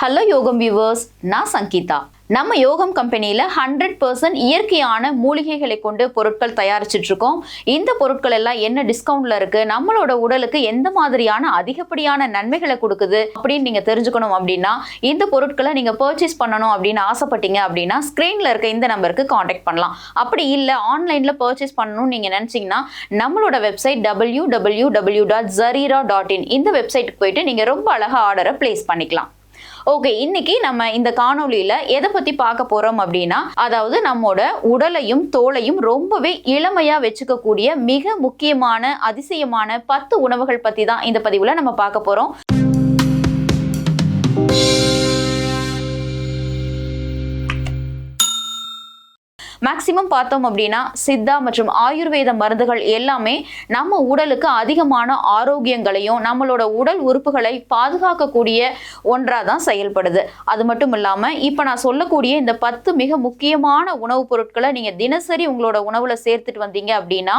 Hello யோகம் viewers, நான் சங்கீதா. நம்ம யோகம் கம்பெனியில் 100% இயற்கையான மூலிகைகளை கொண்டு பொருட்கள் தயாரிச்சுட்டு இருக்கோம். இந்த பொருட்கள் எல்லாம் என்ன டிஸ்கவுண்ட்ல இருக்கு, நம்மளோட உடலுக்கு எந்த மாதிரியான அதிகப்படியான நன்மைகளை கொடுக்குது அப்படின்னு நீங்க தெரிஞ்சுக்கணும் அப்படின்னா, இந்த பொருட்களை நீங்க பர்ச்சேஸ் பண்ணணும் அப்படின்னு ஆசைப்பட்டீங்க அப்படின்னா ஸ்கிரீன்ல இருக்க இந்த நம்பருக்கு காண்டாக்ட் பண்ணலாம். அப்படி இல்லை ஆன்லைன்ல பர்ச்சேஸ் பண்ணணும்னு நீங்க நினைச்சீங்கன்னா நம்மளோட வெப்சைட் www.zarira.in இந்த வெப்சைட்டுக்கு போயிட்டு நீங்க ரொம்ப அழகா ஆர்டரை பிளேஸ் பண்ணிக்கலாம். ஓகே, இன்னைக்கு நம்ம இந்த காணொலியில எதை பத்தி பார்க்க போறோம் அப்படின்னா, அதாவது நம்மோட உடலையும் தோலையும் ரொம்பவே இளமையா வச்சுக்கக்கூடிய மிக முக்கியமான அதிசயமான 10 உணவுகள் பத்தி தான் இந்த பதிவுல நம்ம பார்க்க போறோம். மேக்சிமம் பார்த்தோம் அப்படின்னா சித்தா மற்றும் ஆயுர்வேத மருந்துகள் எல்லாமே நம்ம உடலுக்கு அதிகமான ஆரோக்கியங்களையும் நம்மளோட உடல் உறுப்புகளை பாதுகாக்கக்கூடிய ஒன்றாக தான் செயல்படுது. அது மட்டும் இல்லாமல் இப்போ நான் சொல்லக்கூடிய இந்த 10 மிக முக்கியமான உணவுப் பொருட்களை நீங்கள் தினசரி உங்களோட உணவில் சேர்த்துட்டு வந்தீங்க அப்படின்னா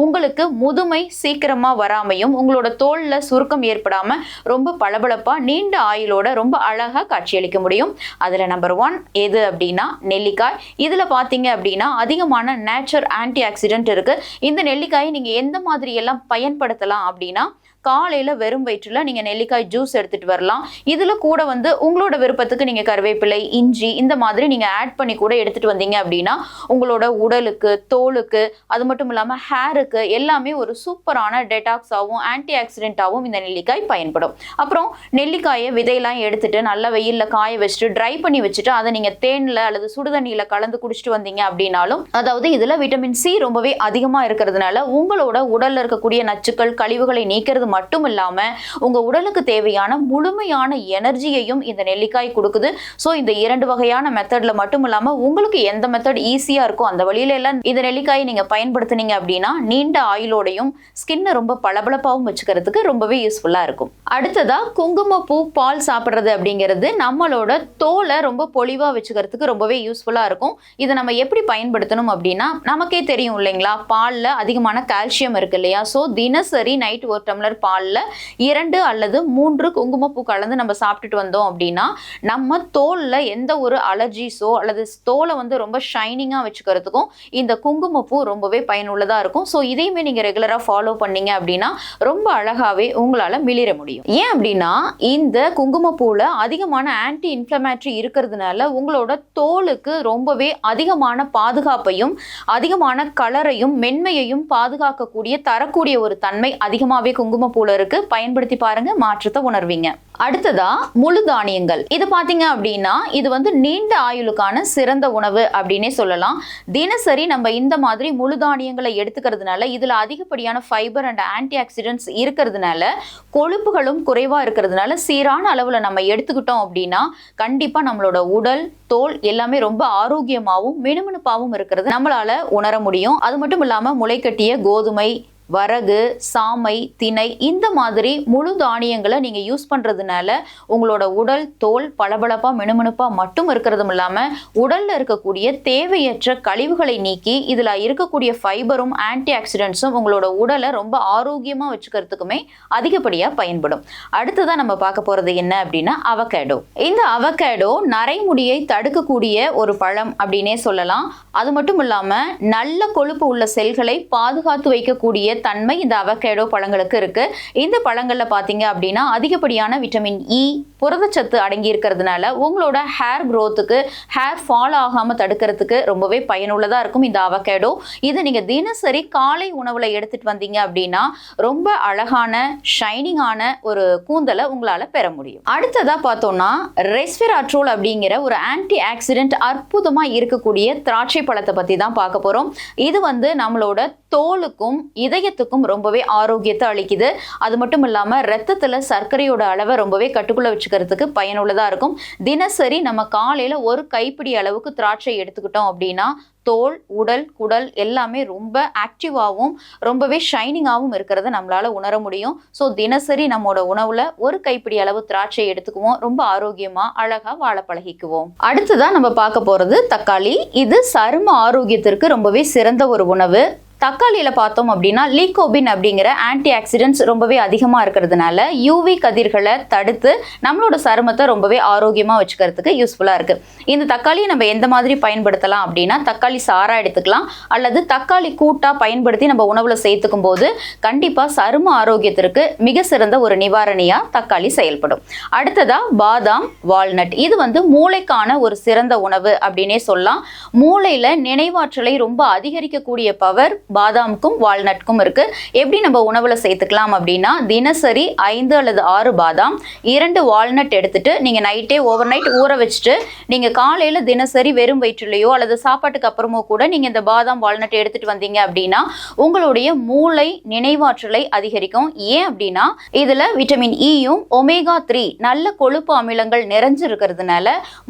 உங்களுக்கு முதுமை சீக்கிரமாக வராமையும் உங்களோட தோலில் சுருக்கம் ஏற்படாமல் ரொம்ப பளபளப்பாக நீண்ட ஆயுளோட ரொம்ப அழகாக காட்சியளிக்க முடியும். அதில் நம்பர் 1 எது அப்படின்னா நெல்லிக்காய். இதில் பார்த்தீங்க அப்படின்னா அதிகமான நேச்சர் ஆன்டி ஆக்சிடென்ட் இருக்கு. இந்த நெல்லிக்காயை நீங்க எந்த மாதிரி எல்லாம் பயன்படுத்தலாம் அப்படின்னா, காலையில வெறும் வயிற்றுல நீங்க நெல்லிக்காய் ஜூஸ் எடுத்துட்டு வரலாம். இதுல கூட உங்களோட விருப்பத்துக்கு நீங்க கருவேப்பிலை, இஞ்சி இந்த மாதிரி நீங்க ஆட் பண்ணி கூட எடுத்துட்டு வந்தீங்க அப்படின்னா உங்களோட உடலுக்கு, தோலுக்கு, அது மட்டும் இல்லாம ஹேருக்கு எல்லாமே ஒரு சூப்பரான டெடாக்ஸாகவும் ஆன்டி ஆக்சிடென்டாகவும் இந்த நெல்லிக்காய் பயன்படும். அப்புறம் நெல்லிக்காயை விதையெல்லாம் எடுத்துட்டு நல்ல வெயில்ல காய வச்சுட்டு ட்ரை பண்ணி வச்சுட்டு அதை நீங்க தேன்ல அல்லது சுடுதண்ணியில கலந்து குடிச்சிட்டு வந்தீங்க அப்படின்னாலும், அதாவது இதுல விட்டமின் சி ரொம்பவே அதிகமா இருக்கிறதுனால உங்களோட உடல்ல இருக்கக்கூடிய நச்சுக்கள், கழிவுகளை நீக்கிறது மட்டும் இல்லாம உங்க உடலுக்கு தேவையான முழுமையான எனர்ஜியையும் இந்த நெல்லிக்காய் கொடுக்குது. சோ இந்த 2 வகையான மெத்தட்ல மட்டும் இல்லாம உங்களுக்கு எந்த மெத்தட் ஈஸியா இருக்கோ அந்த வழியில எல்லாம் இந்த நெல்லிக்காயை நீங்க பயன்படுத்தினீங்க அப்படின்னா நீண்ட ஆயுளோடையும் ஸ்கின்னை ரொம்ப பளபளப்பாகவும் வச்சுக்கிறதுக்கு ரொம்பவே யூஸ்ஃபுல்லா இருக்கும். அடுத்ததா குங்குமப்பூ பால் சாப்பிடுறது அப்படிங்கிறது நம்மளோட தோலை ரொம்ப பொலிவா வச்சுக்கிறதுக்கு ரொம்பவே யூஸ்ஃபுல்லா இருக்கும். இதை நம்ம எப்படி பயன்படுத்தணும் அப்படின்னா, நமக்கே தெரியும் இல்லைங்களா, பால்ல அதிகமான கால்சியம் இருக்கு இல்லையா. சோ தினசரி நைட் ஒரு டம்ளர் பால்ல 2 அல்லது 3 குங்குமப்பூ கலந்து நம்ம சாப்பிட்டுட்டு வந்தோம் அப்படின்னா நம்ம தோல்ல எந்த ஒரு அலர்ஜிஸோ அல்லது தோலை ரொம்ப ஷைனிங்கா வச்சுக்கிறதுக்கும் இந்த குங்குமப்பூ ரொம்பவே பயனுள்ளதா இருக்கும். ஸோ இதையுமே நீங்க ரெகுலரா ஃபாலோ பண்ணீங்க அப்படின்னா ரொம்ப அழகாவே உங்களால மிளிர முடியும். ஏன் அப்படின்னா இந்த குங்குமப்பூல அதிகமான ஆன்டி இன்ஃப்ளமேட்டரி இருக்கிறதுனால உங்களோட தோலுக்கு ரொம்பவே அதிகமான பாதுகாப்பையும் அதிகமான கலரையும் மென்மையையும் பாதுகாக்கக்கூடிய தரக்கூடிய ஒரு தன்மை அதிகமாகவே குங்குமப்பூல இருக்கு. பயன்படுத்தி பாருங்க, மாற்றத்தை உணர்வீங்க. அடுத்ததா முழு தானியங்கள். இது பாத்தீங்க அப்படின்னா இது நீண்ட ஆயுளுக்கான சிறந்த உணவு அப்படின்னே சொல்லலாம். தினசரி நம்ம இந்த மாதிரி முழு தானியங்களை எடுத்துக்கிறதுனால இதுல அதிகப்படியான ஃபைபர் அண்ட் ஆன்டி ஆக்சிடென்ட்ஸ் இருக்கிறதுனால கொழுப்புகளும் குறைவா இருக்கிறதுனால சீரான அளவுல நம்ம எடுத்துக்கிட்டோம் அப்படின்னா கண்டிப்பா நம்மளோட உடல், தோல் எல்லாமே ரொம்ப ஆரோக்கியமாகவும் மினுமினுப்பாகவும் இருக்கிறது நம்மளால உணர முடியும். அது மட்டும் இல்லாம முளைக்கட்டிய கோதுமை, வரகு, சாமை, திணை இந்த மாதிரி முழு தானியங்களை நீங்க யூஸ் பண்றதுனால உங்களோட உடல், தோல் பளபளப்பா மினுமினுப்பா மட்டும் இருக்கிறதும் இல்லாம உடல்ல இருக்கக்கூடிய தேவையற்ற கழிவுகளை நீக்கி இதுல இருக்கக்கூடிய ஃபைபரும் ஆன்டி ஆக்சிடென்ட்ஸும் உங்களோட உடலை ரொம்ப ஆரோக்கியமா வச்சுக்கிறதுக்குமே அதிகப்படியா பயன்படும். அடுத்ததான் நம்ம பார்க்க போறது என்ன அப்படின்னா அவகேடோ. இந்த அவகேடோ நரைமுடியை தடுக்கக்கூடிய ஒரு பழம் அப்படின்னே சொல்லலாம். அது மட்டும் இல்லாம நல்ல கொழுப்பு உள்ள செல்களை பாதுகாத்து வைக்கக்கூடிய தன்மை இந்த அவகேடோ பழங்களுக்கு இருக்கு. இந்த பழங்கள்ல பாத்தீங்க அப்படின்னா அதிகப்படியான விட்டமின் இ, புரதச்சத்து அடங்கி இருக்கிறதுனால உங்களோட ஹேர் க்ரோத்துக்கு, ஹேர் ஃபால் ஆகாம தடுக்கிறதுக்கு ரொம்பவே பயனுள்ளதா இருக்கும் இந்த அவகேடோ. இது நீங்க தினசரி காலை உணவுல எடுத்துட்டு வந்தீங்க அப்படின்னா ரொம்ப அழகான ஷைனிங்கான ஒரு கூந்தலை உங்களால பெற முடியும். அடுத்ததா பார்த்தோம்னா ரெஸ்வெராட்ரோல் அப்படிங்கிற ஒரு ஆன்டி ஆக்சிடென்ட் அற்புதமா இருக்கக்கூடிய திராட்சை பழத்தை பத்தி தான் பார்க்க போறோம். இது நம்மளோட தோலுக்கும் இதயத்துக்கும் ரொம்பவே ஆரோக்கியத்தை அளிக்குது. அது மட்டும் இல்லாம ரத்தத்துல சர்க்கரையோட அளவை ரொம்பவே கட்டுக்குள்ள வச்சுக்கிறதுக்கு பயனுள்ளதா இருக்கும். தினசரி நம்ம காலையில ஒரு கைப்பிடி அளவுக்கு திராட்சை எடுத்துக்கிட்டோம் அப்படின்னா தோல், உடல், குடல் எல்லாமே ரொம்ப ஆக்டிவாகவும் ரொம்பவே ஷைனிங்காகவும் இருக்கிறத நம்மளால உணர முடியும். ஸோ தினசரி நம்மளோட உணவுல ஒரு கைப்பிடி அளவு திராட்சை எடுத்துக்குவோம். ரொம்ப ஆரோக்கியமா அழகா வாழ பழகிக்குவோம். அடுத்ததான் நம்ம பார்க்க போறது தக்காளி. இது சரும ஆரோக்கியத்திற்கு ரொம்பவே சிறந்த ஒரு உணவு. தக்காளியில பார்த்தோம் அப்படின்னா லீகோபின் அப்படிங்கிற ஆன்டி ஆக்சிடென்ட்ஸ் ரொம்பவே அதிகமா இருக்கிறதுனால யூவி கதிர்களை தடுத்து நம்மளோட சருமத்தை ரொம்பவே ஆரோக்கியமா வச்சுக்கிறதுக்கு யூஸ்ஃபுல்லா இருக்கு. இந்த தக்காளியை நம்ம எந்த மாதிரி பயன்படுத்தலாம் அப்படின்னா தக்காளி சாறா எடுத்துக்கலாம் அல்லது தக்காளி கூட்டா பயன்படுத்தி நம்ம உணவுல சேர்த்துக்கும் போது கண்டிப்பா சரும ஆரோக்கியத்திற்கு மிக சிறந்த ஒரு நிவாரணியா தக்காளி செயல்படும். அடுத்ததா பாதாம், வால்நட். இது மூளைக்கான ஒரு சிறந்த உணவு அப்படின்னே சொல்லலாம். மூளையில நினைவாற்றலை ரொம்ப அதிகரிக்கக்கூடிய பவர் பாதாமுக்கும் வால்நட்க்கும் இருக்கு. எப்படி நம்ம உணவுல சேர்த்துக்கலாம் அப்படின்னா தினசரி 5 அல்லது 6 பாதாம், 2 வால்நட் எடுத்துட்டு நீங்க நைட்டே ஓவர் நைட் ஊற வச்சுட்டு நீங்க காலையில தினசரி வெறும் வயிற்றுலையோ அல்லது சாப்பாட்டுக்கு அப்புறமோ கூட நீங்க இந்த பாதாம் வால்நட் எடுத்துட்டு வந்தீங்க அப்படின்னா உங்களுடைய மூளை நினைவாற்றலை அதிகரிக்கும். ஏன் அப்படின்னா இதுல விட்டமின் ஈயும் ஒமேகா 3 நல்ல கொழுப்பு அமிலங்கள் நிறைஞ்சு இருக்கிறதுனால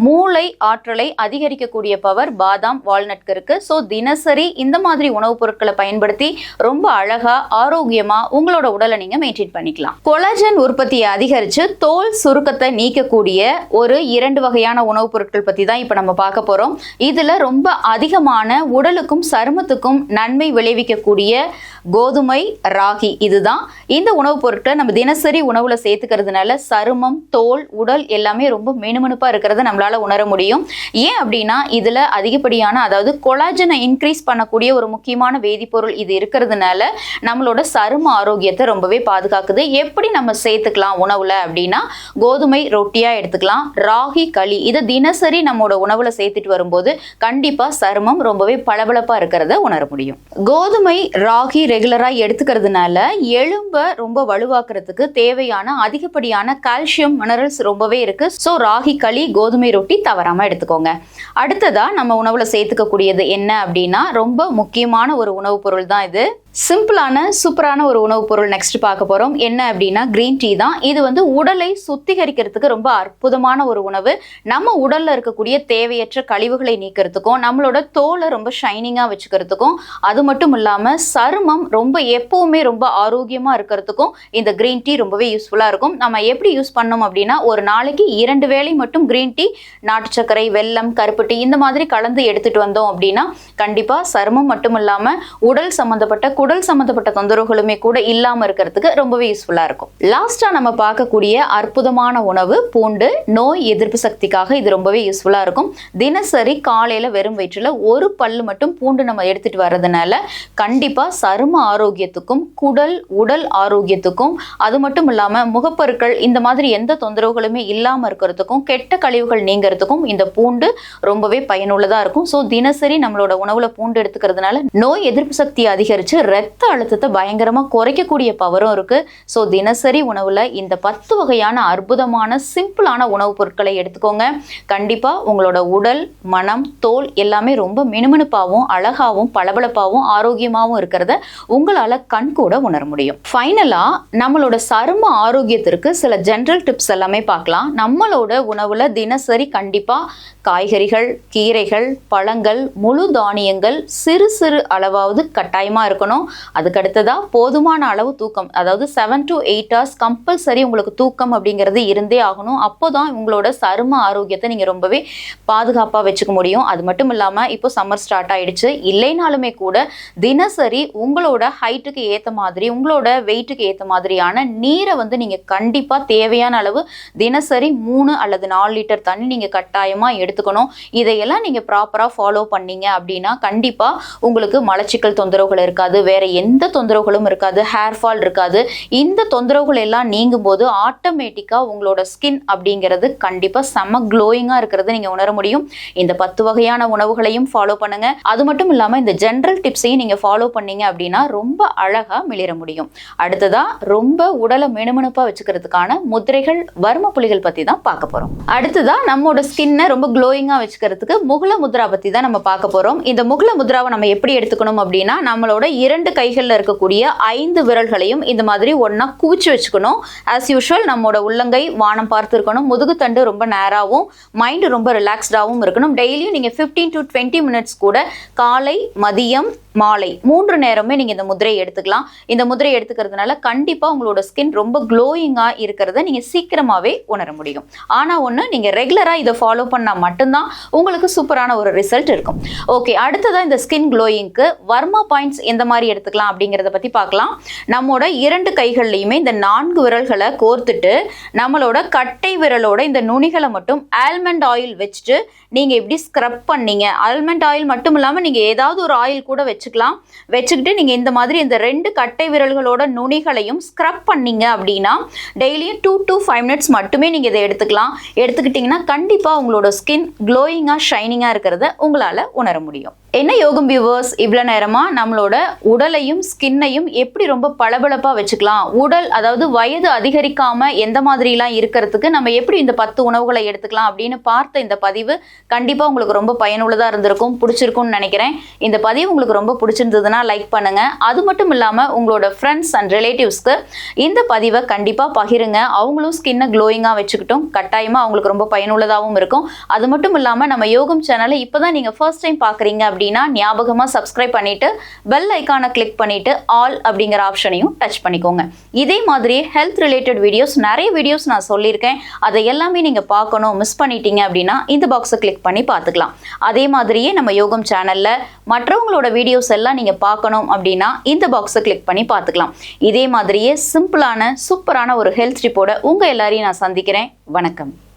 மூளை ஆற்றலை அதிகரிக்கக்கூடிய பவர் பாதாம் வால்நட்க்கு இருக்கு. ஸோ தினசரி இந்த மாதிரி உணவுப் பொருட்களை பயன்படுத்தி ரொம்ப அழகா ஆரோக்கியமா உங்களோட உடலை நீங்க மெயின்டைன் பண்ணிக்கலாம். கொலாஜன் உற்பத்தியை அதிகரிச்சு தோல் சுருக்கத்தை நீக்கக்கூடிய ஒரு 2 வகையான உணவுப் பொருட்கள் பத்தி தான் இப்ப நம்ம பார்க்க போறோம். இதுல ரொம்ப அதிகமான உடலுக்கும் சருமத்துக்கும் நன்மை விளைவிக்கக்கூடிய கோதுமை, ராகி இதுதான். இந்த உணவுப் பொருட்களை நம்ம தினசரி உணவுல சேர்த்துக்கிறதுனால சருமம், தோல், உடல் எல்லாமே ரொம்ப மினுமினுப்பா இருக்கிறத நம்மளால உணர முடியும். ஏன் அப்படின்னா இதுல அதிகப்படியான அதாவது கொலாஜனை இன்க்ரீஸ் பண்ணக்கூடிய ஒரு முக்கியமான வேதிப்பொருள் இது இருக்கிறதுனால நம்மளோட சரும ஆரோக்கியத்தை ரொம்பவே பாதுகாக்குது. எப்படி நம்ம சேர்த்துக்கலாம் உணவுல அப்படின்னா கோதுமை ரொட்டியா எடுத்துக்கலாம், ராகி களி இதை தினசரி நம்மளோட உணவுல சேர்த்துட்டு வரும்போது கண்டிப்பா சருமம் ரொம்பவே பளபளப்பா இருக்கிறத உணர முடியும். கோதுமை, ராகி ரெகுலரா எடுத்துக்கிறதுனால எலும்பை ரொம்ப வலுவாக்குறதுக்கு தேவையான அதிகப்படியான கால்சியம், மினரல்ஸ் ரொம்பவே இருக்கு. ஸோ ராகி களி, கோதுமை ரொட்டி தவறாம எடுத்துக்கோங்க. அடுத்ததா நம்ம உணவுல சேர்த்துக்க கூடியது என்ன அப்படின்னா ரொம்ப முக்கியமான ஒரு உணவுப் பொருள் தான் இது. சிம்பிளான சூப்பரான ஒரு உணவுப் பொருள் நெக்ஸ்ட் பார்க்க போறோம். என்ன அப்படின்னா கிரீன் டீ தான். இது உடலை சுத்திகரிக்கிறதுக்கு ரொம்ப அற்புதமான ஒரு உணவு. நம்ம உடல்ல இருக்கக்கூடிய தேவையற்ற கழிவுகளை நீக்கிறதுக்கும் நம்மளோட தோலை ரொம்ப ஷைனிங்கா வச்சுக்கிறதுக்கும் அது மட்டும் இல்லாம சருமம் ரொம்ப எப்பவுமே ரொம்ப ஆரோக்கியமா இருக்கிறதுக்கும் இந்த கிரீன் டீ ரொம்பவே யூஸ்ஃபுல்லா இருக்கும். நம்ம எப்படி யூஸ் பண்ணோம் அப்படின்னா ஒரு நாளைக்கு 2 வேளை மட்டும் கிரீன் டீ, நாட்டு சர்க்கரை, வெல்லம், கருப்பு டீ இந்த மாதிரி கலந்து எடுத்துட்டு வந்தோம் அப்படின்னா கண்டிப்பா சருமம் மட்டும் இல்லாம உடல் சம்பந்தப்பட்ட குடல் சம்பந்தப்பட்ட தொந்தரவுகளுமே கூட இல்லாம இருக்கிறதுக்கு ரொம்பவே யூஸ்ஃபுல்லா இருக்கும். லாஸ்டா நம்ம பார்க்கக்கூடிய அற்புதமான உணவு பூண்டு. நோய் எதிர்ப்பு சக்திக்காக இது ரொம்பவே யூஸ்ஃபுல்லா இருக்கும். தினசரி காலையில வெறும் வயிற்றுல ஒரு பல்லு மட்டும் பூண்டு நம்ம எடுத்துட்டு வர்றதுனால கண்டிப்பா சரும ஆரோக்கியத்துக்கும் குடல், உடல் ஆரோக்கியத்துக்கும் அது மட்டும் இல்லாம முகப்பருக்கள் இந்த மாதிரி எந்த தொந்தரவுகளுமே இல்லாம இருக்கிறதுக்கும் கெட்ட கழிவுகள் நீங்கிறதுக்கும் இந்த பூண்டு ரொம்பவே பயனுள்ளதா இருக்கும். ஸோ தினசரி நம்மளோட உணவுல பூண்டு எடுத்துக்கிறதுனால நோய் எதிர்ப்பு சக்தியை அதிகரிச்சு ரத்த அழுத்தத்தை பயங்கரமா குறைக்கக்கூடிய பவரும் இருக்கு. ஸோ தினசரி உணவுல இந்த 10 வகையான அற்புதமான சிம்பிளான உணவுப் பொருட்களை எடுத்துக்கோங்க. கண்டிப்பா உங்களோட உடல், மனம், தோல் எல்லாமே ரொம்ப மினுமினுப்பாவும் அழகாவும் பளபளப்பாவும் ஆரோக்கியமாவும் இருக்கிறத உங்களால கண் கூட உணர முடியும். ஃபைனலா நம்மளோட சரும ஆரோக்கியத்திற்கு சில ஜெனரல் டிப்ஸ் எல்லாமே பார்க்கலாம். நம்மளோட உணவுல தினசரி கண்டிப்பா காய்கறிகள், கீரைகள், பழங்கள், முழு தானியங்கள் சிறு சிறு அளவாவது கட்டாயமா இருக்கணும். அதுக்கடுத்ததா போதுமான அளவு தூக்கம், அதாவது 7 to 8 hours கம்பல்சரி உங்களுக்கு தூக்கம் அப்படிங்கிறது இருந்தே ஆகணும். அப்போதான் உங்களோட சரும ஆரோக்கியத்தை நீங்க ரொம்பவே பாதுகாப்பா வச்சுக்க முடியும். அது மட்டும் இல்லாம இப்போ சம்மர் ஸ்டார்ட் ஆயிடுச்சு, இல்லைனாலுமே கூட தினசரி உங்களோட ஹைட்டுக்கு ஏத்த மாதிரி உங்களோட வெயிட்டுக்கு ஏத்த மாதிரியான நீரை நீங்க கண்டிப்பா தேவையான அளவு தினசரி 3 அல்லது 4 லிட்டர் தண்ணி நீங்க கட்டாயமா எடுத்துக்கணும். இதையெல்லாம் நீங்க ப்ராப்பரா ஃபாலோ பண்ணீங்க அப்படின்னா கண்டிப்பா உங்களுக்கு மலச்சிக்கல் தொந்தரவுகள் இருக்காது, வேற எந்த தொந்தரவுகளும் இருக்காது, ஹேர் ஃபால் இருக்காது. இந்த தொந்தரவுகள் எல்லாம் நீங்கும் போது ஆட்டோமேட்டிக்கா உங்களோட ஸ்கின் அப்படிங்கிறது கண்டிப்பா செம்ம க்ளோயிங்கா இருக்கிறது நீங்க உணர முடியும். இந்த 10 வகையான உணவுகளையும் ஃபாலோ பண்ணுங்க. அது மட்டும் இல்லாம இந்த ஜெனரல் டிப்ஸையும் நீங்க ஃபாலோ பண்ணீங்க அப்படின்னா ரொம்ப அழகா மிளிர முடியும். அடுத்ததா ரொம்ப உடலை மினுமினுப்பா வச்சுக்கிறதுக்கான முதிரைகள், வர்ம புள்ளிகள் பத்தி தான் பார்க்க போறோம். அடுத்ததா நம்மளோட ஸ்கின்னை ரொம்ப க்ளோயிங்கா வச்சுக்கிறதுக்கு முகுல முத்ரா பத்தி தான் நம்ம பார்க்க போறோம். இந்த முகுல முத்ராவை நம்ம எப்படி எடுத்துக்கணும் அப்படின்னா நம்மளோட 2 கைகள்ல இருக்கக்கூடிய 5 விரல்களையும் இந்த மாதிரி ஒன்னா குவிச்சு வச்சுக்கணும். ஆஸ் யூஷுவல் நம்மளோட உள்ளங்கை வானம் பார்த்து இருக்கணும், முதுகுத்தண்டு ரொம்ப நேராவும், மைண்ட் ரொம்ப ரிலாக்ஸ்டாவும் இருக்கணும். டெய்லியும் நீங்க 15 to 20 மினிட்ஸ் கூட காலை, மதியம், மாலை 3 நேரமே நீங்க இந்த முதிரையை எடுத்துக்கலாம். இந்த முதிரையை எடுத்துக்கிறதுனால கண்டிப்பா உங்களோட ஸ்கின் ரொம்ப க்ளோயிங்கா இருக்கிறத நீங்க சீக்கிரமாவே உணர முடியும். ஆனா ஒண்ணு, நீங்க ரெகுலரா இதை ஃபாலோ பண்ணா மட்டும்தான் உங்களுக்கு சூப்பரான ஒரு ரிசல்ட் இருக்கும். ஓகே, அடுத்ததா இந்த ஸ்கின் க்ளோயிங்க்கு வர்மா பாயிண்ட்ஸ் எந்த மாதிரி எடுத்துக்கலாம் அப்படிங்கிறத பற்றி பார்க்கலாம். நம்மோட 2 கைகள்லையுமே இந்த 4 விரல்களை கோர்த்துட்டு நம்மளோட கட்டை விரலோட இந்த நுனிகளை மட்டும் ஆல்மண்ட் ஆயில் வச்சுட்டு நீங்கள் எப்படி ஸ்க்ரப் பண்ணீங்க. ஆல்மண்ட் ஆயில் மட்டும் இல்லாமல் நீங்கள் ஏதாவது ஒரு ஆயில் கூட வச்சுக்கலாம். வச்சுக்கிட்டு நீங்கள் இந்த மாதிரி இந்த 2 கட்டை விரல்களோட நுனிகளையும் ஸ்க்ரப் பண்ணீங்க அப்படின்னா டெய்லியும் 2 to 5 minutes மட்டுமே நீங்கள் இதை எடுத்துக்கலாம். எடுத்துக்கிட்டிங்கன்னா கண்டிப்பாக உங்களோட ஸ்கின் க்ளோயிங்காக ஷைனிங்காக இருக்கிறத உங்களால் உணர முடியும். என்ன யோகம் வியூவர்ஸ், இவ்வளோ நேரமாக நம்மளோட உடலையும் ஸ்கின்னையும் எப்படி ரொம்ப பளபளப்பாக வச்சுக்கலாம், உடல் அதாவது வயது அதிகரிக்காமல் எந்த மாதிரிலாம் இருக்கிறதுக்கு நம்ம எப்படி இந்த 10 உணவுகளை எடுத்துக்கலாம் அப்படின்னு பார்த்த இந்த பதிவு கண்டிப்பாக உங்களுக்கு ரொம்ப பயனுள்ளதாக இருந்திருக்கும், பிடிச்சிருக்கும்னு நினைக்கிறேன். இந்த பதிவு உங்களுக்கு ரொம்ப பிடிச்சிருந்ததுன்னா லைக் பண்ணுங்கள். அது மட்டும் இல்லாமல் உங்களோட ஃப்ரெண்ட்ஸ் அண்ட் ரிலேட்டிவ்ஸ்க்கு இந்த பதிவை கண்டிப்பாக பகிருங்க. அவங்களும் ஸ்கின்னை க்ளோயிங்காக வச்சுக்கிட்டும் கட்டாயமாக அவங்களுக்கு ரொம்ப பயனுள்ளதாகவும் இருக்கும். அது மட்டும் இல்லாமல் நம்ம யோகம் சேனலை இப்போ தான் நீங்கள் ஃபர்ஸ்ட் டைம் பார்க்குறீங்க அப்படின்னா ஞாபகமா சப்ஸ்கிரைப் பண்ணிட்டு பெல் ஐகானை கிளிக் பண்ணிட்டு ஆல் அப்படிங்கிற ஆப்ஷனையும் டச் பண்ணிக்கோங்க. இதே மாதிரி ஹெல்த் ரிலேட்டட் வீடியோஸ் நிறைய வீடியோஸ் நான் சொல்லியிருக்கேன். அதை எல்லாமே நீங்க பார்க்கணும், மிஸ் பண்ணிட்டீங்க அப்படின்னா இந்த பாக்ஸை கிளிக் பண்ணி பார்த்துக்கலாம். அதே மாதிரியே நம்ம யோகம் சேனல்ல மற்றவங்களோட வீடியோஸ் எல்லாம் நீங்க பார்க்கணும் அப்படின்னா இந்த பாக்ஸை கிளிக் பண்ணி பார்த்துக்கலாம். இதே மாதிரியே சிம்பிளான சூப்பரான ஒரு ஹெல்த் டிப்போட உங்க எல்லாரையும் நான் சந்திக்கிறேன். வணக்கம்.